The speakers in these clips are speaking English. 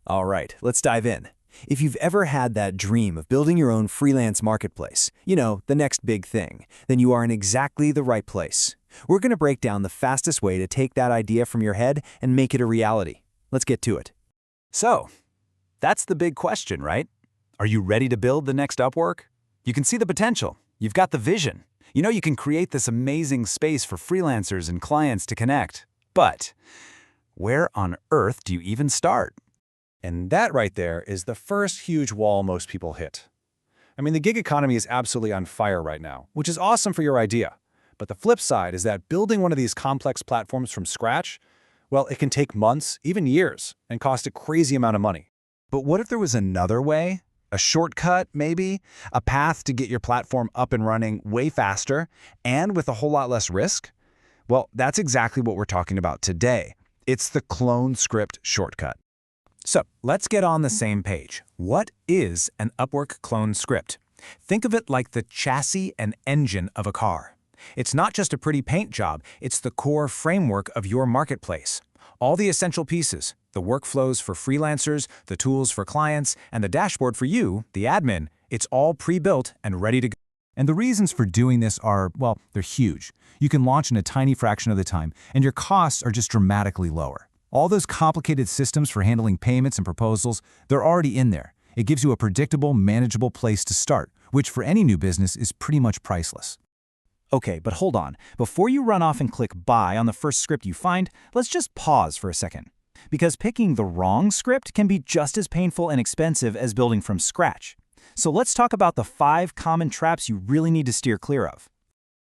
All right, let's dive in. If you've ever had that dream of building your own freelance marketplace, the next big thing, then you are in exactly the right place. We're going to break down the fastest way to take that idea from your head and make it a reality. Let's get to it. So, that's the big question, right? Are you ready to build the next Upwork? You can see the potential. You've got the vision. You can create this amazing space for freelancers and clients to connect. But where on earth do you even start? And that right there is the first huge wall most people hit. The gig economy is absolutely on fire right now, which is awesome for your idea. But the flip side is that building one of these complex platforms from scratch, well, it can take months, even years, and cost a crazy amount of money. But what if there was another way? A shortcut, maybe? A path to get your platform up and running way faster and with a whole lot less risk? Well, that's exactly what we're talking about today. It's the clone script shortcut. So, let's get on the same page. What is an Upwork clone script? Think of it like the chassis and engine of a car. It's not just a pretty paint job, it's the core framework of your marketplace. All the essential pieces, the workflows for freelancers, the tools for clients, and the dashboard for you, the admin, it's all pre-built and ready to go. And the reasons for doing this are, well, they're huge. You can launch in a tiny fraction of the time, and your costs are just dramatically lower. All those complicated systems for handling payments and proposals, they're already in there. It gives you a predictable, manageable place to start, which for any new business is pretty much priceless. Okay, but hold on. Before you run off and click buy on the first script you find, let's just pause for a second. Because picking the wrong script can be just as painful and expensive as building from scratch. So let's talk about the 5 common traps you really need to steer clear of.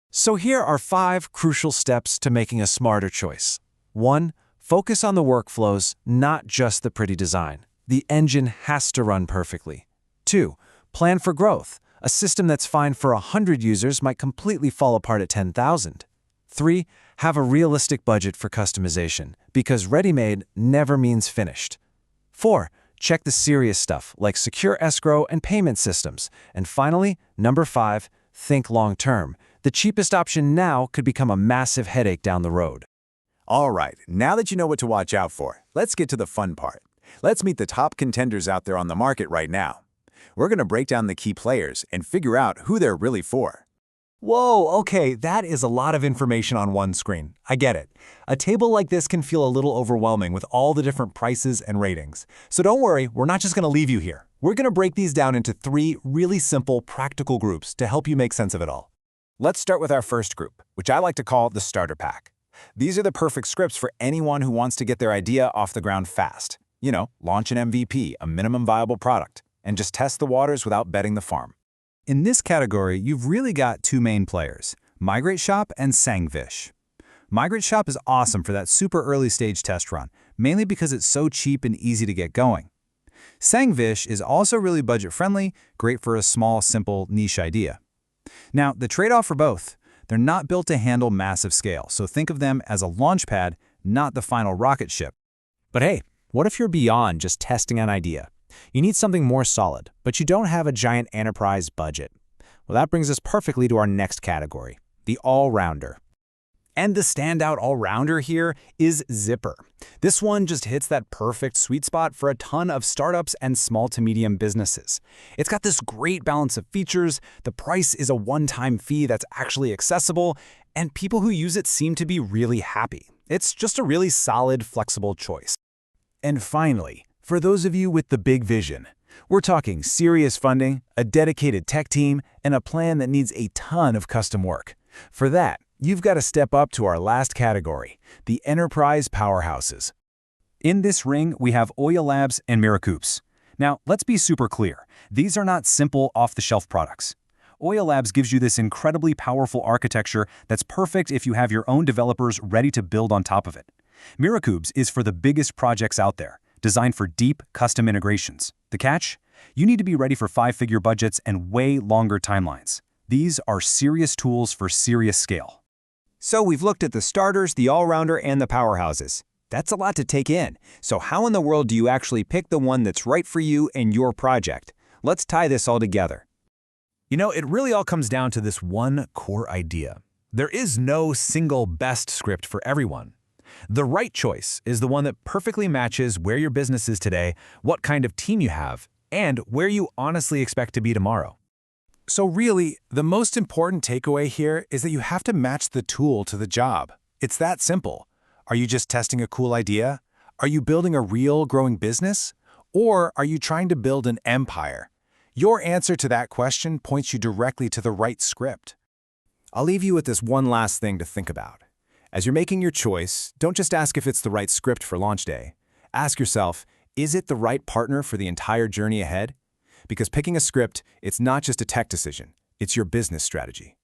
So here are 5 crucial steps to making a smarter choice. 1. Focus on the workflows, not just the pretty design. The engine has to run perfectly. 2. Plan for growth. A system that's fine for 100 users might completely fall apart at 10,000. 3. Have a realistic budget for customization, because ready-made never means finished. 4. Check the serious stuff, like secure escrow and payment systems. And finally, number 5, think long-term. The cheapest option now could become a massive headache down the road. All right, now that you know what to watch out for, let's get to the fun part. Let's meet the top contenders out there on the market right now. We're going to break down the key players and figure out who they're really for. Whoa, okay, that is a lot of information on one screen. I get it. A table like this can feel a little overwhelming with all the different prices and ratings. So don't worry, we're not just going to leave you here. We're going to break these down into 3 really simple, practical groups to help you make sense of it all. Let's start with our first group, which I like to call the starter pack. These are the perfect scripts for anyone who wants to get their idea off the ground fast. Launch an MVP, a minimum viable product, and just test the waters without betting the farm. In this category, you've really got 2 main players, Migrateshop and Sangvish. Migrateshop is awesome for that super early stage test run, mainly because it's so cheap and easy to get going. Sangvish is also really budget-friendly, great for a small, simple, niche idea. Now, the trade-off for both, they're not built to handle massive scale, so think of them as a launch pad, not the final rocket ship. But hey, what if you're beyond just testing an idea? You need something more solid, but you don't have a giant enterprise budget. Well, that brings us perfectly to our next category, the all-rounder. And the standout all-rounder here is Zipprr. This one just hits that perfect sweet spot for a ton of startups and small to medium businesses. It's got this great balance of features, the price is a one-time fee that's actually accessible, and people who use it seem to be really happy. It's just a really solid, flexible choice. And finally, for those of you with the big vision, we're talking serious funding, a dedicated tech team, and a plan that needs a ton of custom work. For that, you've got to step up to our last category, the enterprise powerhouses. In this ring, we have Oyelabs and Miracuves. Now, let's be super clear. These are not simple off-the-shelf products. Oyelabs gives you this incredibly powerful architecture that's perfect if you have your own developers ready to build on top of it. Miracuves is for the biggest projects out there, designed for deep, custom integrations. The catch? You need to be ready for 5-figure budgets and way longer timelines. These are serious tools for serious scale. So we've looked at the starters, the all-rounder, and the powerhouses. That's a lot to take in. So how in the world do you actually pick the one that's right for you and your project? Let's tie this all together. It really all comes down to this one core idea. There is no single best script for everyone. The right choice is the one that perfectly matches where your business is today, what kind of team you have, and where you honestly expect to be tomorrow. So really, the most important takeaway here is that you have to match the tool to the job. It's that simple. Are you just testing a cool idea? Are you building a real, growing business? Or are you trying to build an empire? Your answer to that question points you directly to the right script. I'll leave you with this one last thing to think about. As you're making your choice, don't just ask if it's the right script for launch day. Ask yourself, is it the right partner for the entire journey ahead? Because picking a script, it's not just a tech decision, it's your business strategy.